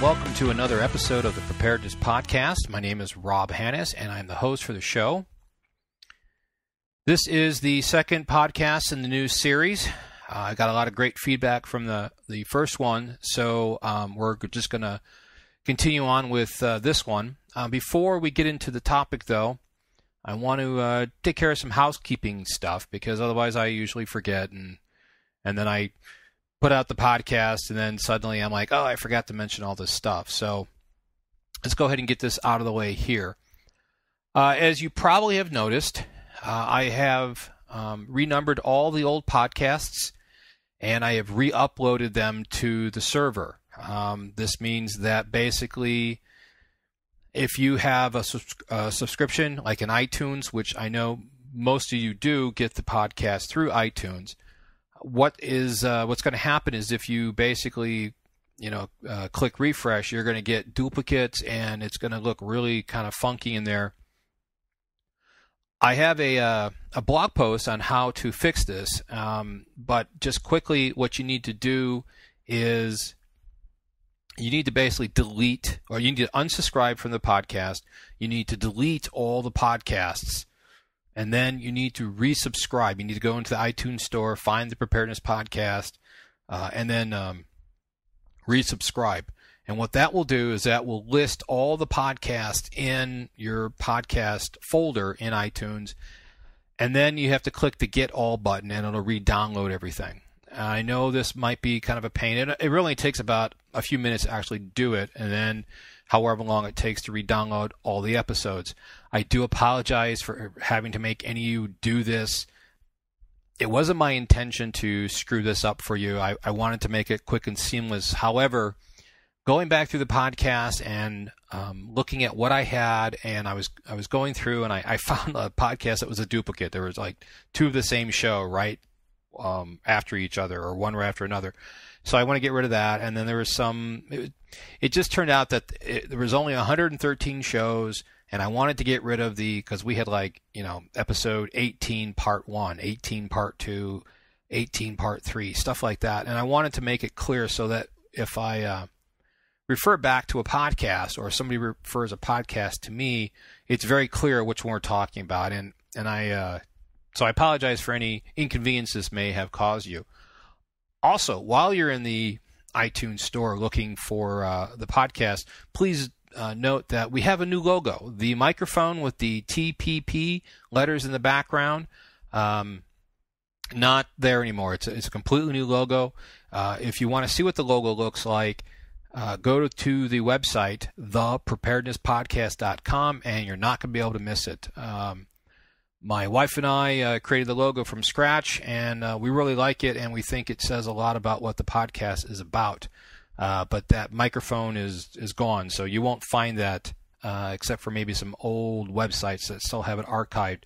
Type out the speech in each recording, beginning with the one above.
welcome to another episode of the Preparedness Podcast. My name is Rob Hannes, and I'm the host for the show. This is the second podcast in the new series. I got a lot of great feedback from the first one, so we're just going to continue on with this one. Before we get into the topic, though, I want to take care of some housekeeping stuff, because otherwise I usually forget, and then I put out the podcast, and then suddenly I'm like, oh, I forgot to mention all this stuff. So let's go ahead and get this out of the way here. As you probably have noticed, I have renumbered all the old podcasts, and I have re-uploaded them to the server. This means that basically, if you have a subscription, like in iTunes, which I know most of you do get the podcast through iTunes, what's going to happen is if you basically, click refresh, you're going to get duplicates, and it's going to look really kind of funky in there. I have a blog post on how to fix this, but just quickly, what you need to do is you need to basically delete, or you need to unsubscribe from the podcast. You need to delete all the podcasts, and then you need to resubscribe. You need to go into the iTunes store, find the Preparedness Podcast, and then resubscribe. And what that will do is that will list all the podcasts in your podcast folder in iTunes, and then you have to click the Get All button, and it'll re-download everything. I know this might be kind of a pain. It really takes about a few minutes to actually do it, and then however long it takes to re-download all the episodes. I do apologize for having to make any of you do this. It wasn't my intention to screw this up for you. I wanted to make it quick and seamless. However, going back through the podcast and looking at what I had, and I was going through, and I found a podcast that was a duplicate. There was like two of the same show right after each other, or one right after another. So I want to get rid of that. And then there was some. It just turned out that there was only 113 shows, and I wanted to get rid of because we had episode 18 part 1, 18 part 2, 18 part 3, stuff like that. And I wanted to make it clear so that if I refer back to a podcast, or somebody refers a podcast to me, it's very clear which one we're talking about. So I apologize for any inconvenience this may have caused you. Also, while you're in the iTunes store looking for the podcast, please note that we have a new logo. The microphone with the TPP letters in the background, not there anymore. It's a completely new logo. If you want to see what the logo looks like, go to the website, thepreparednesspodcast.com, and you're not going to be able to miss it. My wife and I created the logo from scratch, and we really like it, and we think it says a lot about what the podcast is about. But that microphone is gone, so you won't find that except for maybe some old websites that still have it archived,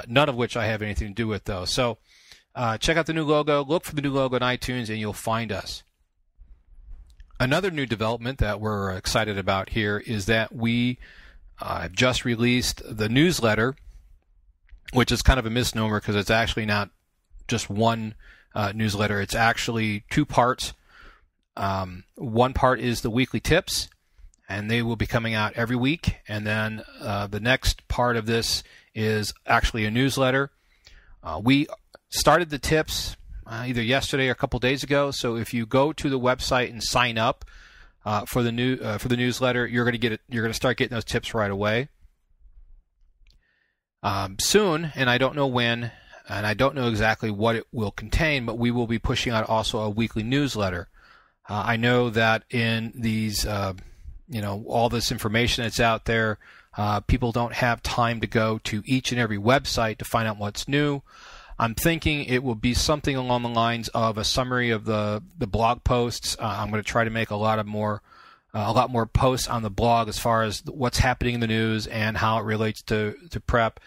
none of which I have anything to do with, though. So check out the new logo, look for the new logo in iTunes, and you'll find us. Another new development that we're excited about here is that we have just released the newsletter, which is kind of a misnomer because it's actually not just one newsletter. It's actually two parts. One part is the weekly tips, and they will be coming out every week. And then the next part of this is actually a newsletter. We started the tips either yesterday or a couple days ago. So if you go to the website and sign up for the newsletter, you're going to start getting those tips right away. Soon, and I don't know when, and I don't know exactly what it will contain, but we will be pushing out also a weekly newsletter. I know that in these, all this information that's out there, people don't have time to go to each and every website to find out what's new. I'm thinking it will be something along the lines of a summary of the blog posts. I'm going to try to make a lot more posts on the blog as far as what's happening in the news and how it relates to prep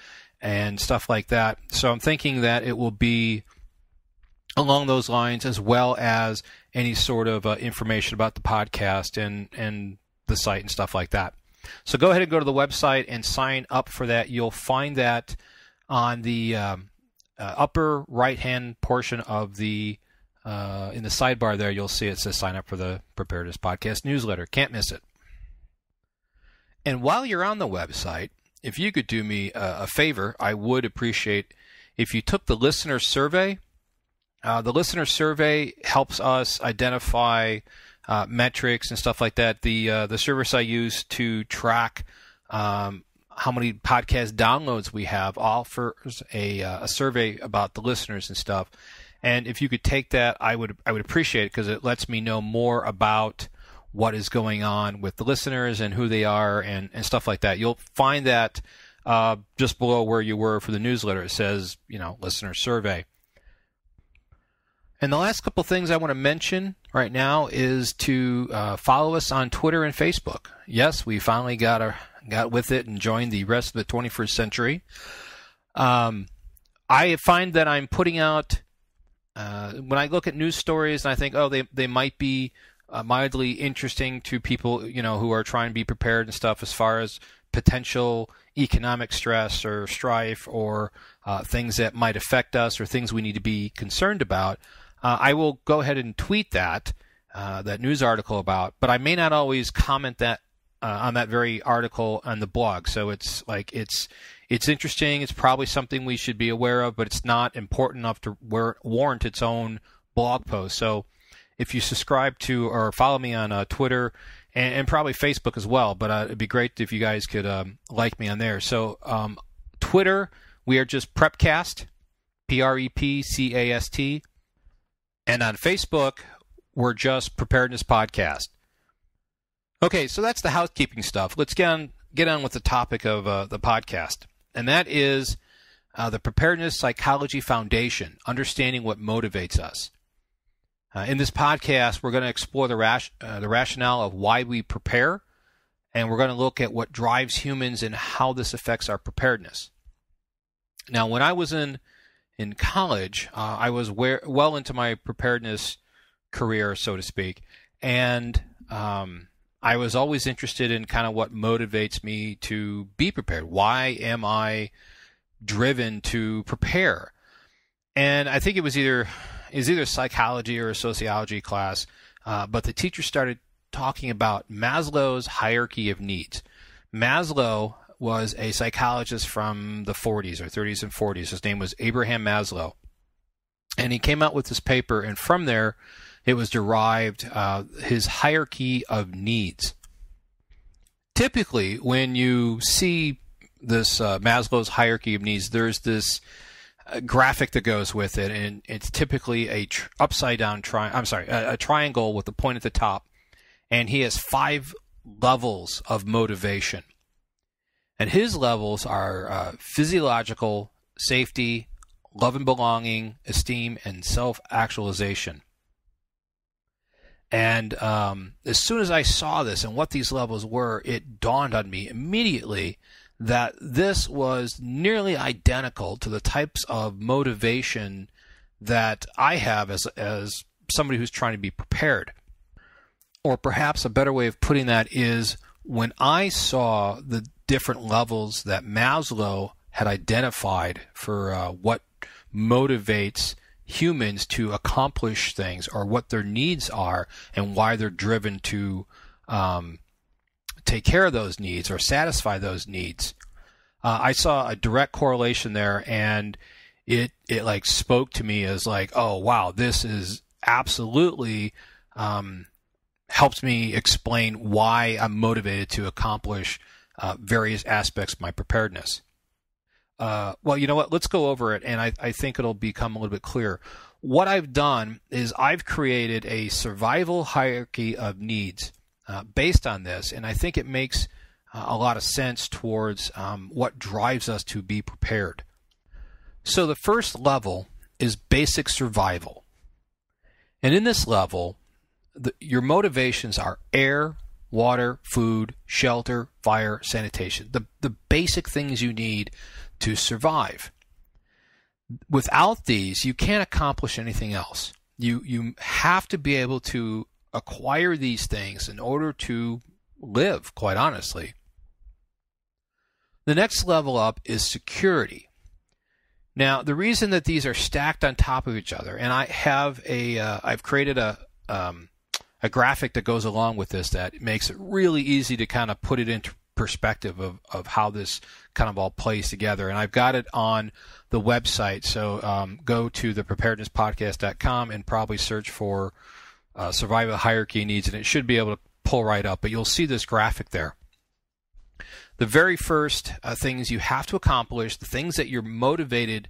and stuff like that. So I'm thinking that it will be along those lines, as well as any sort of information about the podcast and the site and stuff like that. So go ahead and go to the website and sign up for that. You'll find that on the upper right-hand portion of the in the sidebar there, you'll see it says sign up for the Preparedness Podcast newsletter. Can't miss it. And while you're on the website, if you could do me a favor, I would appreciate if you took the listener survey. The listener survey helps us identify metrics and stuff like that. The service I use to track how many podcast downloads we have offers a survey about the listeners and stuff. And if you could take that, I would appreciate it, because it lets me know more about what is going on with the listeners and who they are and stuff like that. You'll find that just below where you were for the newsletter. It says, listener survey. And the last couple things I want to mention right now is to follow us on Twitter and Facebook. Yes, we finally got with it and joined the rest of the 21st century. I find that I'm putting out, when I look at news stories and I think, they might be mildly interesting to people, who are trying to be prepared and stuff, as far as potential economic stress or strife or things that might affect us or things we need to be concerned about. I will go ahead and tweet that news article about, but I may not always comment that on that very article on the blog. So it's interesting. It's probably something we should be aware of, but it's not important enough to warrant its own blog post. So if you subscribe to or follow me on Twitter and probably Facebook as well, but it'd be great if you guys could like me on there. So Twitter, we are just Prepcast, Prepcast. And on Facebook, we're just Preparedness Podcast. Okay, so that's the housekeeping stuff. Let's get on with the topic of the podcast, and that is the Preparedness Psychology Foundation, understanding what motivates us. In this podcast, we're going to explore the rationale of why we prepare, and we're going to look at what drives humans and how this affects our preparedness. Now, when I was in college, I was well into my preparedness career, so to speak, and I was always interested in kind of what motivates me to be prepared. Why am I driven to prepare? And I think it was either psychology or a sociology class, but the teacher started talking about Maslow's hierarchy of needs. Maslow was a psychologist from the 40s or 30s and 40s. His name was Abraham Maslow. And he came out with this paper, and from there it was derived his hierarchy of needs. Typically, when you see this Maslow's hierarchy of needs, there's this graphic that goes with it, and it's typically a triangle with a point at the top, and he has 5 levels of motivation. And his levels are physiological, safety, love and belonging, esteem, and self-actualization. And as soon as I saw this and what these levels were, it dawned on me immediately that this was nearly identical to the types of motivation that I have as somebody who's trying to be prepared. Or perhaps a better way of putting that is, when I saw the different levels that Maslow had identified for what motivates humans to accomplish things, or what their needs are and why they're driven to take care of those needs or satisfy those needs, I saw a direct correlation there, and it like spoke to me as like, oh wow, this is absolutely helps me explain why I'm motivated to accomplish various aspects of my preparedness. Well, you know what? Let's go over it, and I think it'll become a little bit clearer. What I've done is I've created a survival hierarchy of needs based on this, and I think it makes a lot of sense towards what drives us to be prepared. So the first level is basic survival. And in this level, your motivations are air, water, food, shelter, fire, sanitation, the basic things you need to survive. Without these, you can't accomplish anything else. You have to be able to acquire these things in order to live, quite honestly. The next level up is security. Now, the reason that these are stacked on top of each other, and I have I've created a graphic that goes along with this that makes it really easy to kind of put it into perspective of how this kind of all plays together. And I've got it on the website. So go to the preparednesspodcast.com and probably search for survival hierarchy needs, and it should be able to pull right up. But you'll see this graphic there. The very first things you have to accomplish, the things that you're motivated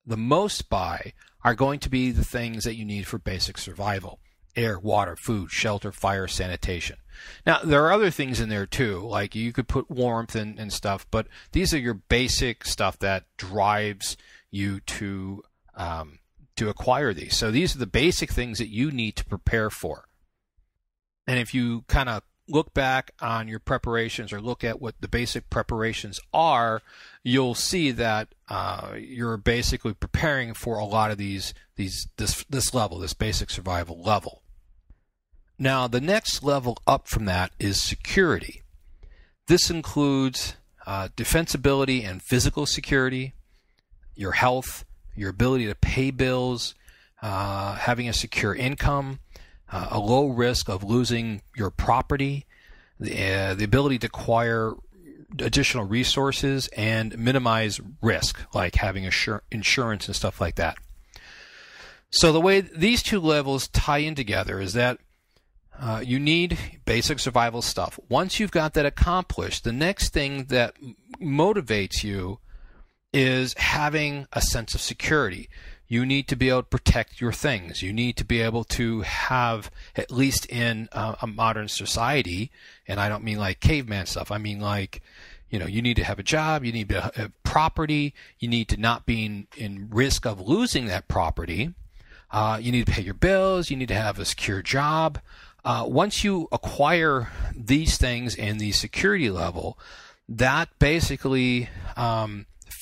the most by, are going to be the things that you need for basic survival: air, water, food, shelter, fire, sanitation. Now, there are other things in there too, like you could put warmth and stuff, but these are your basic stuff that drives you to acquire these. So these are the basic things that you need to prepare for. And if you kind of look back on your preparations or look at what the basic preparations are, you'll see that you're basically preparing for a lot of this level, this basic survival level. Now, the next level up from that is security. This includes defensibility and physical security, your health, your ability to pay bills, having a secure income, a low risk of losing your property, the ability to acquire additional resources, and minimize risk, like having insurance and stuff like that. So the way these two levels tie in together is that you need basic survival stuff. Once you've got that accomplished, the next thing that motivates you is having a sense of security. You need to be able to protect your things. You need to be able to have, at least in a modern society, and I don't mean like caveman stuff, I mean like, you need to have a job, you need to have property, you need to not be in risk of losing that property, you need to pay your bills, you need to have a secure job. Once you acquire these things and the security level, that basically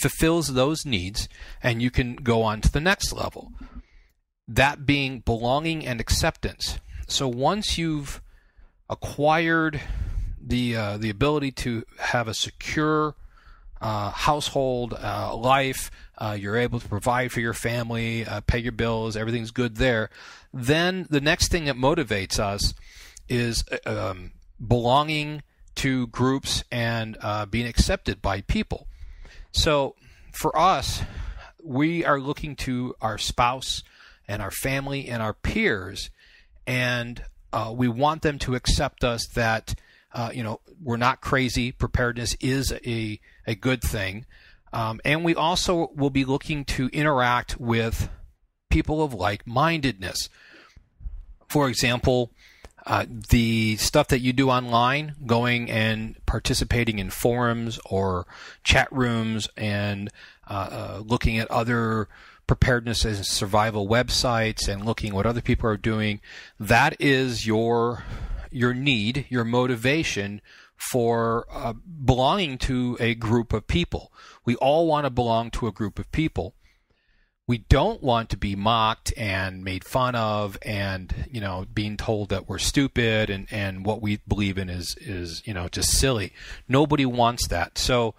fulfills those needs, and you can go on to the next level, that being belonging and acceptance. So once you've acquired the ability to have a secure household life, you're able to provide for your family, pay your bills, everything's good there, then the next thing that motivates us is belonging to groups and being accepted by people. So for us, we are looking to our spouse and our family and our peers, and we want them to accept us that we're not crazy. Preparedness is a good thing. And we also will be looking to interact with people of like-mindedness. For example, the stuff that you do online, going and participating in forums or chat rooms and looking at other preparedness and survival websites and looking what other people are doing, that is your need, your motivation for belonging to a group of people. We all want to belong to a group of people. We don't want to be mocked and made fun of and, being told that we're stupid and what we believe in is just silly. Nobody wants that. So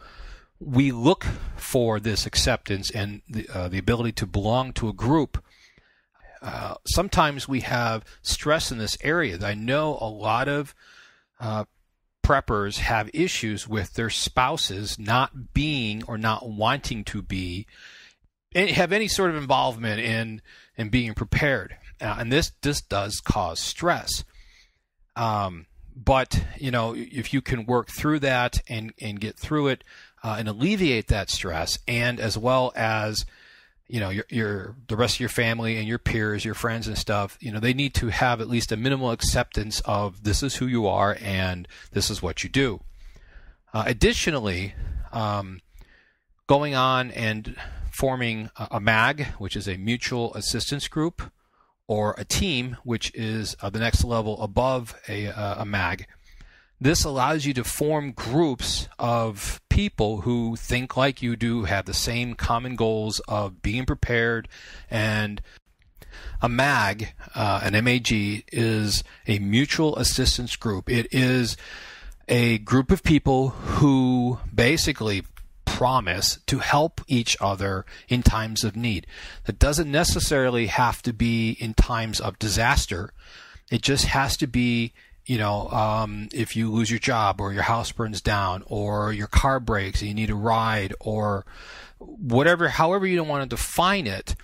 we look for this acceptance and the ability to belong to a group. Sometimes we have stress in this area. I know a lot of preppers have issues with their spouses not being or not wanting to be have any sort of involvement in being prepared, and this does cause stress. But if you can work through that and get through it and alleviate that stress, and as well as the rest of your family and your peers, your friends and stuff, they need to have at least a minimal acceptance of this is who you are and this is what you do. Additionally, going on and forming a MAG, which is a mutual assistance group, or a team, which is the next level above a MAG. This allows you to form groups of people who think like you do, have the same common goals of being prepared. And a MAG, an MAG, is a mutual assistance group. It is a group of people who basically promise to help each other in times of need. That doesn't necessarily have to be in times of disaster. It just has to be, if you lose your job or your house burns down or your car breaks and you need a ride or whatever, however you don't want to define it.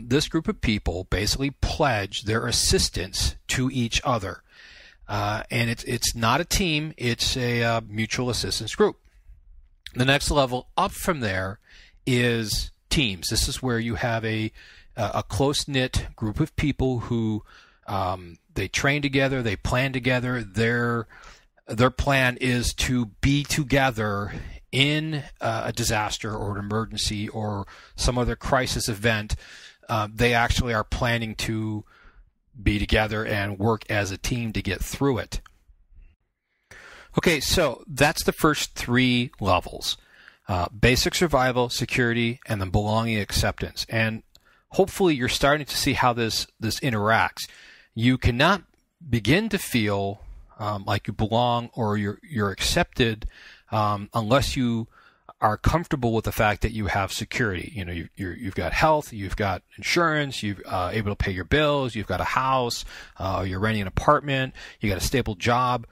This group of people basically pledge their assistance to each other. And it's not a team, it's a mutual assistance group. The next level up from there is teams. This is where you have a close-knit group of people who they train together, they plan together. Their plan is to be together in a disaster or an emergency or some other crisis event. They actually are planning to be together and work as a team to get through it. Okay, so that's the first three levels. Basic survival, security, and then belonging, acceptance. And hopefully you're starting to see how this interacts. You cannot begin to feel like you belong or you're accepted unless you are comfortable with the fact that you have security. You've got health, you've got insurance, you're able to pay your bills, you've got a house, you're renting an apartment, you got a stable job.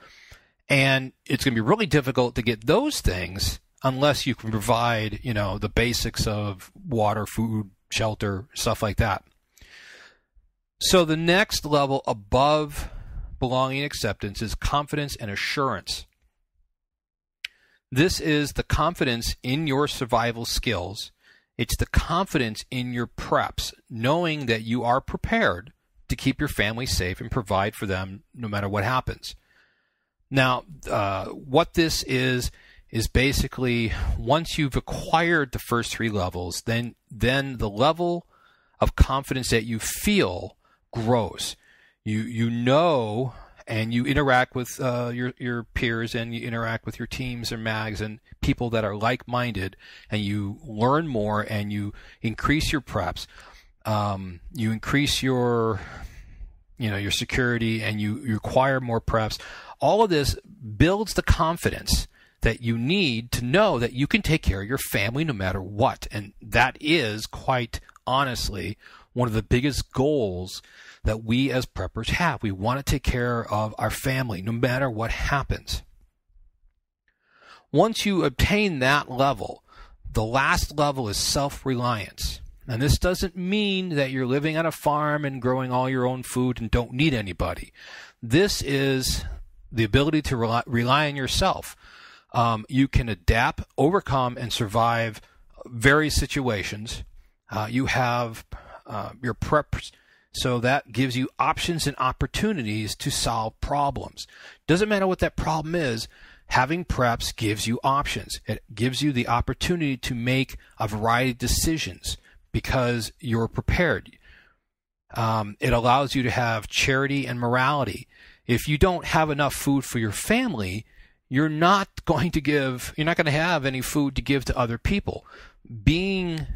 And it's going to be really difficult to get those things unless you can provide, the basics of water, food, shelter, stuff like that. So the next level above belonging and acceptance is confidence and assurance. This is the confidence in your survival skills. It's the confidence in your preps, knowing that you are prepared to keep your family safe and provide for them no matter what happens. Now, what this is basically once you've acquired the first three levels, then the level of confidence that you feel grows. You know, and you interact with your peers, and you interact with your teams or mags and people that are like-minded, and you learn more and you increase your preps. You increase your security, and you acquire more preps. All of this builds the confidence that you need to know that you can take care of your family no matter what. And that is, quite honestly, one of the biggest goals that we as preppers have. We want to take care of our family no matter what happens. Once you obtain that level, the last level is self-reliance. And this doesn't mean that you're living on a farm and growing all your own food and don't need anybody. This is the ability to rely on yourself. You can adapt, overcome, and survive various situations. You have your preps, so that gives you options and opportunities to solve problems. Doesn't matter what that problem is, having preps gives you options. It gives you the opportunity to make a variety of decisions because you're prepared. It allows you to have charity and morality. If you don't have enough food for your family, you're not going to have any food to give to other people. Being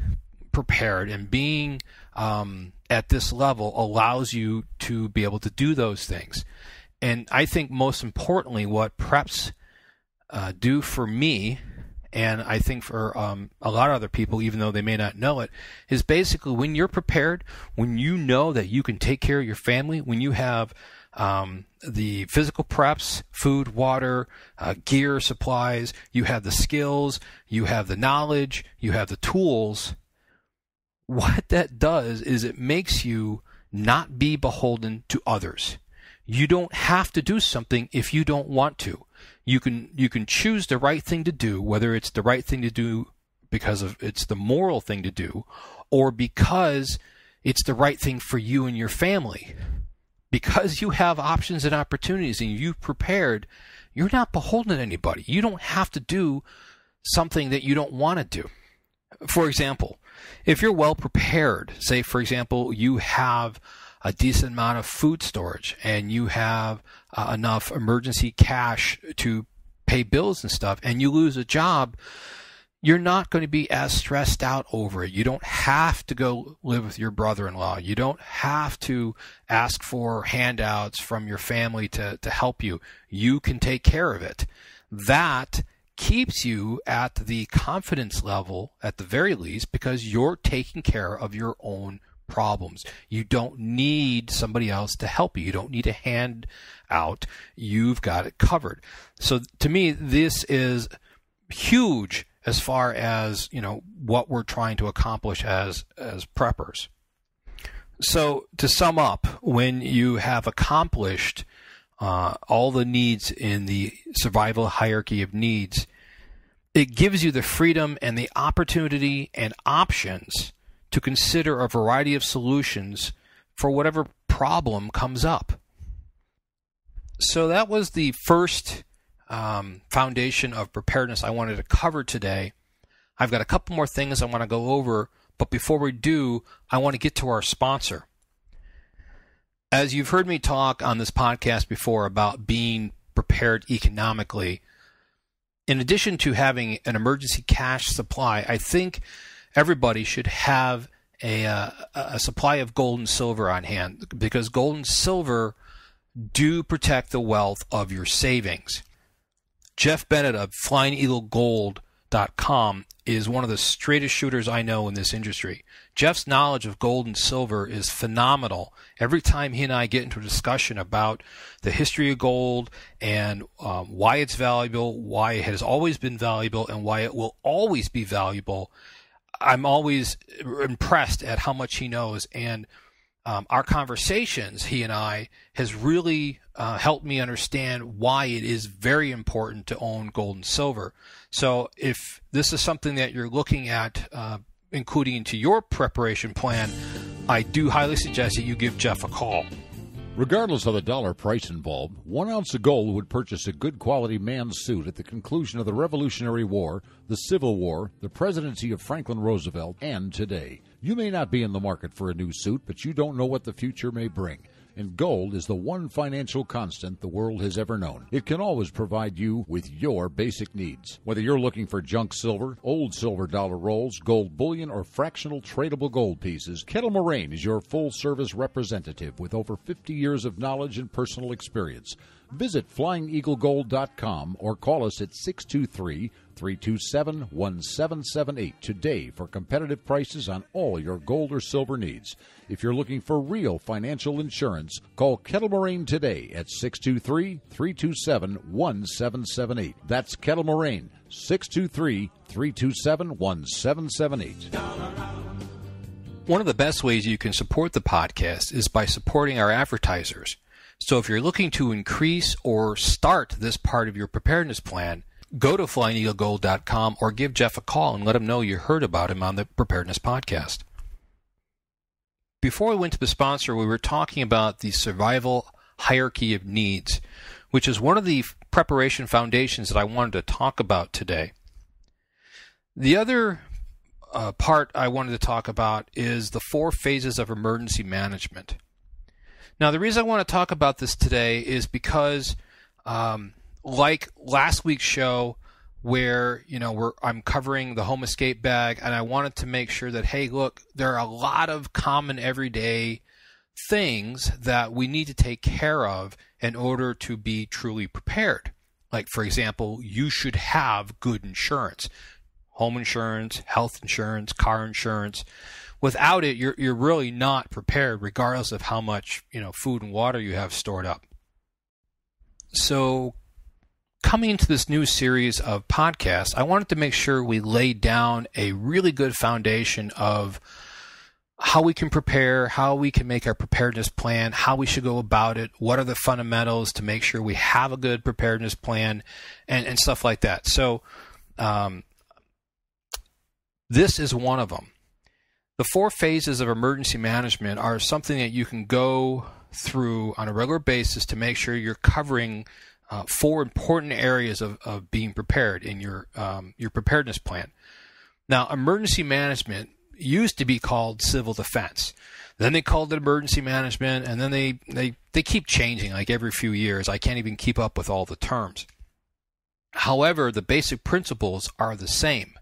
prepared and being at this level allows you to be able to do those things. And I think most importantly, what preps do for me, and I think for a lot of other people, even though they may not know it, is basically when you're prepared, when you know that you can take care of your family, when you have the physical preps, food, water, gear, supplies, you have the skills, you have the knowledge, you have the tools. What that does is it makes you not be beholden to others. You don't have to do something if you don't want to. You can choose the right thing to do, whether it's the right thing to do because it's the moral thing to do, or because it's the right thing for you and your family. Because you have options and opportunities and you've prepared, you're not beholden to anybody. You don't have to do something that you don't want to do. For example, if you're well prepared, say, for example, you have a decent amount of food storage and you have enough emergency cash to pay bills and stuff, and you lose a job, you're not going to be as stressed out over it. You don't have to go live with your brother-in-law. You don't have to ask for handouts from your family to help you. You can take care of it. That keeps you at the confidence level, at the very least, because you're taking care of your own problems. You don't need somebody else to help you. You don't need a hand out. You've got it covered. So to me, this is huge as far as, what we're trying to accomplish as preppers. So to sum up, when you have accomplished all the needs in the survival hierarchy of needs, it gives you the freedom and the opportunity and options to consider a variety of solutions for whatever problem comes up. So that was the first foundation of preparedness I wanted to cover today. I've got a couple more things I want to go over, but before we do, I want to get to our sponsor. As you've heard me talk on this podcast before about being prepared economically, in addition to having an emergency cash supply, I think everybody should have a supply of gold and silver on hand, because gold and silver do protect the wealth of your savings. Jeff Bennett of FlyingEagleGold.com is one of the straightest shooters I know in this industry. Jeff's knowledge of gold and silver is phenomenal. Every time he and I get into a discussion about the history of gold and why it's valuable, why it has always been valuable, and why it will always be valuable, I'm always impressed at how much he knows. And our conversations, he and I, has really helped me understand why it is very important to own gold and silver. So if this is something that you're looking at including into your preparation plan, I do highly suggest that you give Jeff a call. Regardless of the dollar price involved, 1 ounce of gold would purchase a good quality man's suit at the conclusion of the Revolutionary War, the Civil War, the presidency of Franklin Roosevelt, and today. You may not be in the market for a new suit, but you don't know what the future may bring. And gold is the one financial constant the world has ever known. It can always provide you with your basic needs. Whether you're looking for junk silver, old silver dollar rolls, gold bullion, or fractional tradable gold pieces, Kettle Moraine is your full-service representative with over 50 years of knowledge and personal experience. Visit FlyingEagleGold.com or call us at 623-327-1778 today for competitive prices on all your gold or silver needs. If you're looking for real financial insurance, call Kettle Moraine today at 623-327-1778. That's Kettle Moraine, 623-327-1778. One of the best ways you can support the podcast is by supporting our advertisers. So if you're looking to increase or start this part of your preparedness plan, go to FlyingEagleGold.com or give Jeff a call and let him know you heard about him on the Preparedness Podcast. Before we went to the sponsor, we were talking about the survival hierarchy of needs, which is one of the preparation foundations that I wanted to talk about today. The other part I wanted to talk about is the 4 phases of emergency management. Now, the reason I want to talk about this today is because, like last week's show, where I'm covering the home escape bag, and I wanted to make sure that, hey, look, there are a lot of common everyday things that we need to take care of in order to be truly prepared. Like, for example, you should have good insurance, home insurance, health insurance, car insurance. Without it, you're really not prepared, regardless of how much food and water you have stored up. So, coming into this new series of podcasts, I wanted to make sure we laid down a really good foundation of how we can prepare, how we can make our preparedness plan, how we should go about it, what are the fundamentals to make sure we have a good preparedness plan, and stuff like that. So, this is one of them. The 4 phases of emergency management are something that you can go through on a regular basis to make sure you're covering 4 important areas of being prepared in your preparedness plan. Now, emergency management used to be called civil defense. Then they called it emergency management, and then they keep changing like every few years. I can't even keep up with all the terms. However, the basic principles are the same,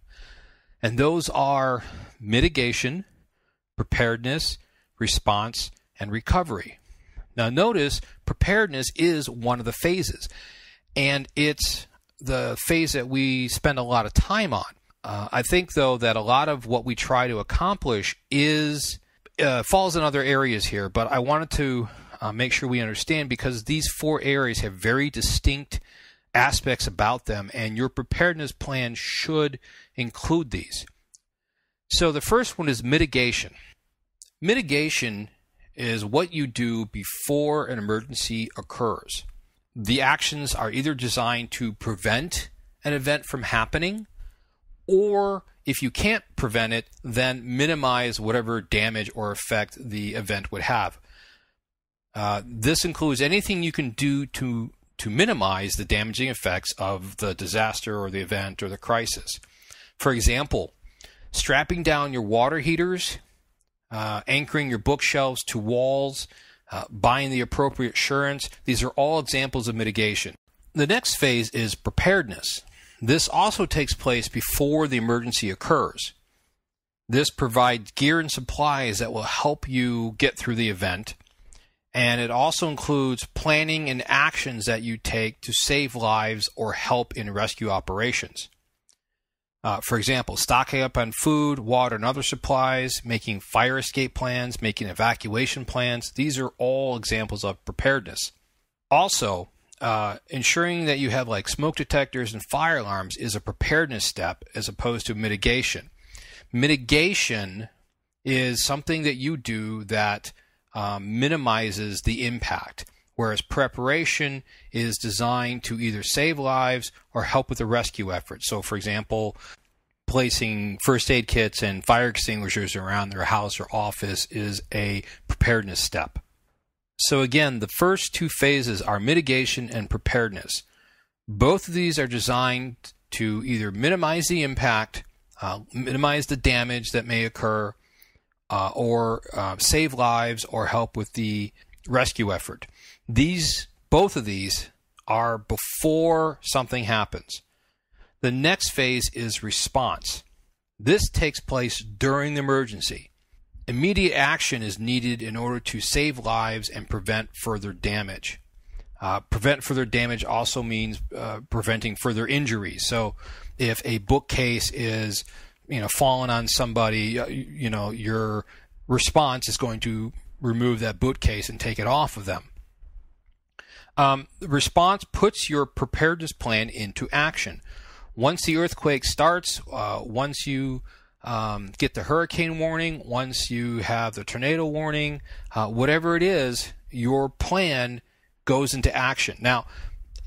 and those are mitigation, preparedness, response, and recovery. Now notice, preparedness is one of the phases, and it's the phase that we spend a lot of time on. I think, though, that a lot of what we try to accomplish falls in other areas here, but I wanted to make sure we understand, because these 4 areas have very distinct aspects about them, and your preparedness plan should include these. So the first one is mitigation. Mitigation is what you do before an emergency occurs. The actions are either designed to prevent an event from happening, or if you can't prevent it, then minimize whatever damage or effect the event would have. This includes anything you can do to minimize the damaging effects of the disaster or the event or the crisis. For example, strapping down your water heaters, anchoring your bookshelves to walls, buying the appropriate insurance. These are all examples of mitigation. The next phase is preparedness. This also takes place before the emergency occurs. This provides gear and supplies that will help you get through the event, and it also includes planning and actions that you take to save lives or help in rescue operations. For example, stocking up on food, water, and other supplies, making fire escape plans, making evacuation plans. These are all examples of preparedness. Also, ensuring that you have like smoke detectors and fire alarms is a preparedness step as opposed to mitigation. Mitigation is something that you do that minimizes the impact, whereas preparation is designed to either save lives or help with the rescue effort. So, for example, placing first aid kits and fire extinguishers around their house or office is a preparedness step. So again, the first 2 phases are mitigation and preparedness. Both of these are designed to either minimize the impact, minimize the damage that may occur, or save lives or help with the rescue effort. Both of these are before something happens. The next phase is response. This takes place during the emergency. Immediate action is needed in order to save lives and prevent further damage. Prevent further damage also means preventing further injuries. So if a bookcase is falling on somebody, your response is going to remove that bookcase and take it off of them. The response puts your preparedness plan into action. Once the earthquake starts, once you get the hurricane warning, once you have the tornado warning, whatever it is, your plan goes into action. Now,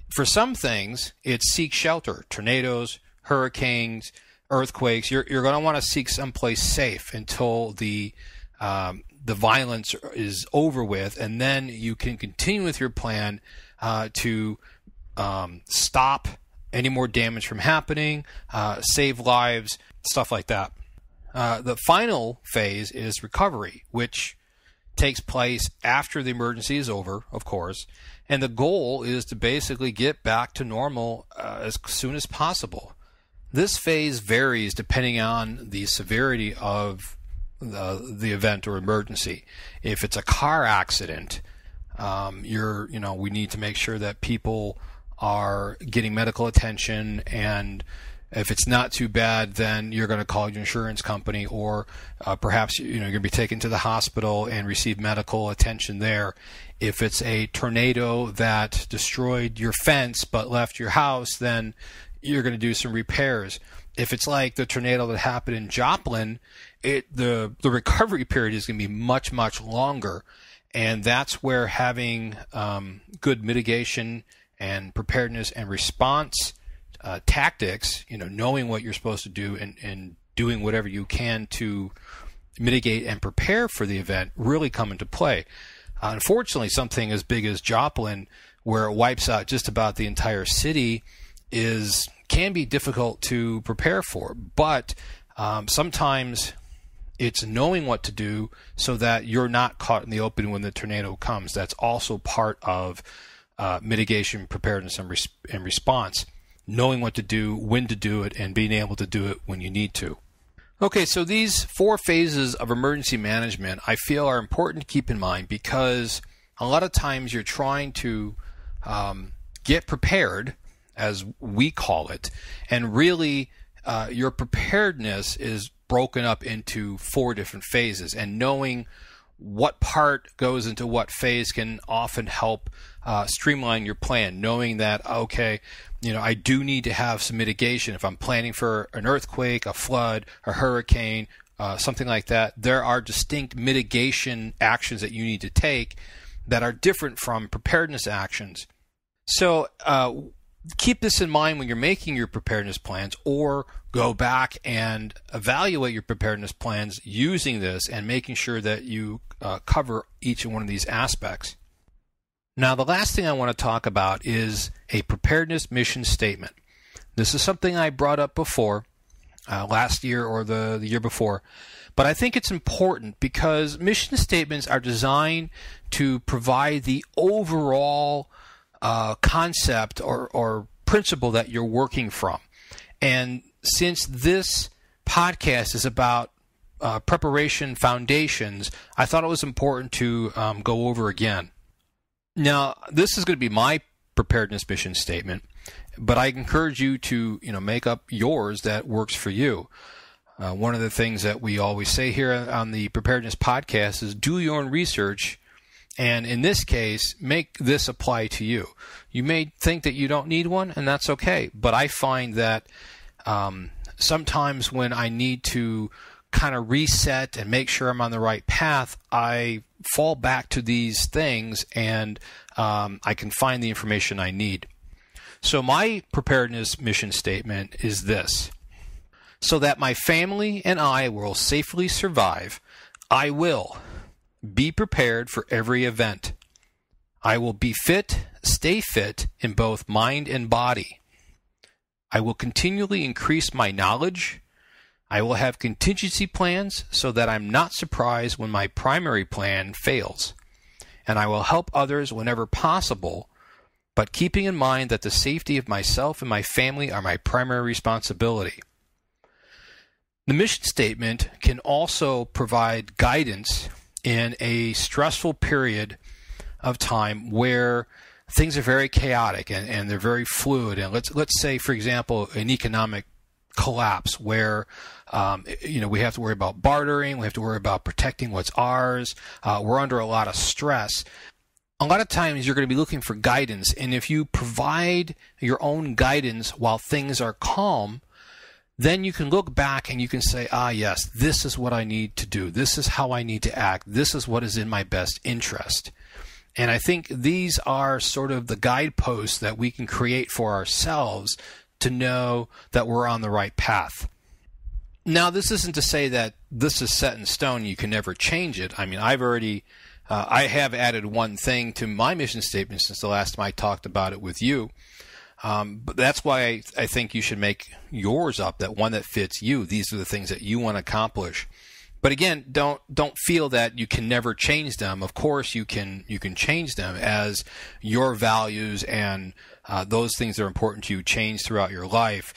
for some things, it's seek shelter. Tornadoes, hurricanes, earthquakes, you're going to want to seek someplace safe until the violence is over with, and then you can continue with your plan to stop any more damage from happening, save lives, stuff like that. The final phase is recovery, which takes place after the emergency is over, of course, and the goal is to basically get back to normal as soon as possible. This phase varies depending on the severity of the event or emergency. If it's a car accident, we need to make sure that people are getting medical attention, and if it's not too bad, then you're going to call your insurance company, or perhaps you're going to be taken to the hospital and receive medical attention there. If it's a tornado that destroyed your fence but left your house, then you're going to do some repairs. If it's like the tornado that happened in Joplin, the recovery period is going to be much, much longer, and that's where having good mitigation and preparedness and response tactics, knowing what you're supposed to do and doing whatever you can to mitigate and prepare for the event really come into play. Unfortunately, something as big as Joplin, where it wipes out just about the entire city, can be difficult to prepare for. But sometimes it's knowing what to do so that you're not caught in the open when the tornado comes. That's also part of mitigation, preparedness, and response. Knowing what to do, when to do it, and being able to do it when you need to. Okay, so these 4 phases of emergency management I feel are important to keep in mind, because a lot of times you're trying to get prepared as we call it. And really, your preparedness is broken up into 4 different phases, and knowing what part goes into what phase can often help streamline your plan. Knowing that, okay, I do need to have some mitigation. If I'm planning for an earthquake, a flood, a hurricane, something like that, there are distinct mitigation actions that you need to take that are different from preparedness actions. So keep this in mind when you're making your preparedness plans, or go back and evaluate your preparedness plans using this and making sure that you cover each one of these aspects. Now, the last thing I want to talk about is a preparedness mission statement. This is something I brought up before, last year or the year before, but I think it's important because mission statements are designed to provide the overall concept or principle that you're working from. And since this podcast is about preparation foundations, I thought it was important to go over again. Now, this is going to be my preparedness mission statement, but I encourage you to make up yours that works for you. One of the things that we always say here on the Preparedness podcast is do your own research, and in this case, make this apply to you. You may think that you don't need one, and that's okay, but I find that sometimes when I need to kind of reset and make sure I'm on the right path, I fall back to these things, and I can find the information I need. So my preparedness mission statement is this: so that my family and I will safely survive, I will be prepared for every event. I will be fit, stay fit in both mind and body. I will continually increase my knowledge. I will have contingency plans so that I'm not surprised when my primary plan fails. And I will help others whenever possible, but keeping in mind that the safety of myself and my family are my primary responsibility. The mission statement can also provide guidance in a stressful period of time where things are very chaotic and they're very fluid. And let's say, for example, an economic collapse where we have to worry about bartering, we have to worry about protecting what's ours. We're under a lot of stress. A lot of times you're going to be looking for guidance, and if you provide your own guidance while things are calm, then you can look back and you can say, yes, this is what I need to do. This is how I need to act. This is what is in my best interest. And I think these are sort of the guideposts that we can create for ourselves to know that we're on the right path. Now, this isn't to say that this is set in stone. You can never change it. I mean, I have added one thing to my mission statement since the last time I talked about it with you. But that's why I think you should make yours up, that one that fits you. These are the things that you want to accomplish. But again, don't feel that you can never change them. Of course, you can change them as your values and those things that are important to you change throughout your life.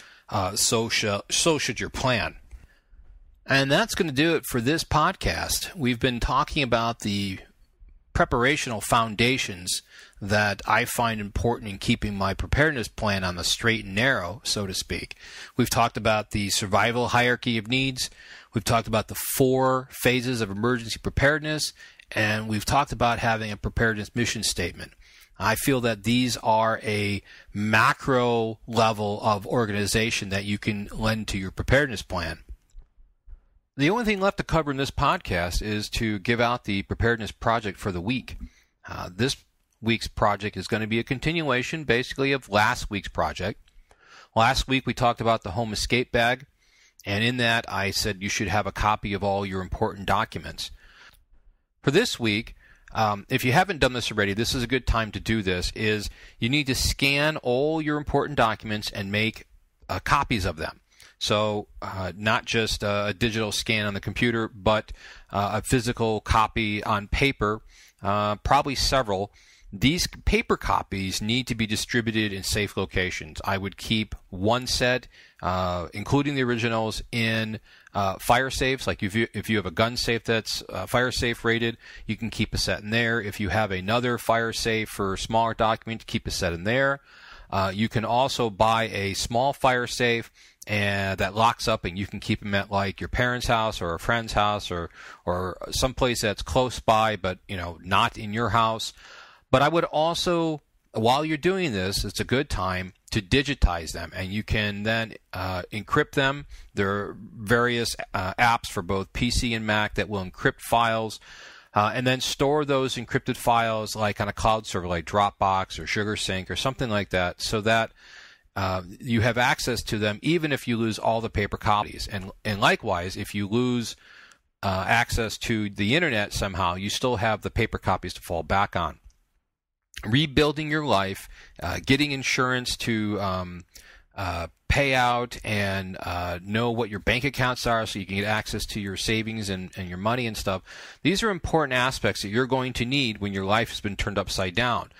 So should your plan. And that's going to do it for this podcast. We've been talking about the preparational foundations that I find important in keeping my preparedness plan on the straight and narrow, so to speak. We've talked about the survival hierarchy of needs. We've talked about the 4 phases of emergency preparedness, and we've talked about having a preparedness mission statement. I feel that these are a macro level of organization that you can lend to your preparedness plan. The only thing left to cover in this podcast is to give out the preparedness project for the week. This week's project is going to be a continuation, basically, of last week's project. Last week we talked about the home escape bag, and in that I said you should have a copy of all your important documents. For this week, if you haven't done this already, this is a good time to do this, is you need to scan all your important documents and make copies of them. So not just a digital scan on the computer, but a physical copy on paper, probably several. These paper copies need to be distributed in safe locations. I would keep one set, including the originals, in fire safes. Like if you have a gun safe that's fire safe rated, you can keep a set in there. If you have another fire safe for smaller documents, keep a set in there. You can also buy a small fire safe and that locks up, and you can keep them at like your parents' house or a friend's house or someplace that's close by, but not in your house. But I would also, while you're doing this, it's a good time to digitize them, and you can then encrypt them. There are various apps for both PC and Mac that will encrypt files, and then store those encrypted files like on a cloud server like Dropbox or SugarSync or something like that, so that you have access to them even if you lose all the paper copies. And likewise, if you lose access to the internet somehow, you still have the paper copies to fall back on. Rebuilding your life, getting insurance to pay out and know what your bank accounts are so you can get access to your savings and your money and stuff. These are important aspects that you're going to need when your life has been turned upside down.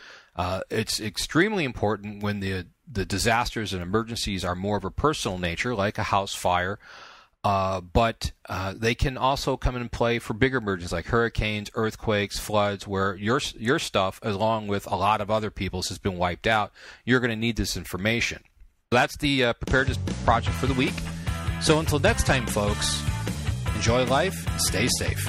It's extremely important when the disasters and emergencies are more of a personal nature, like a house fire, but they can also come in play for bigger emergencies like hurricanes, earthquakes, floods, where your stuff, along with a lot of other people's, has been wiped out. You're going to need this information. That's the Preparedness project for the week. So until next time, folks, enjoy life and stay safe.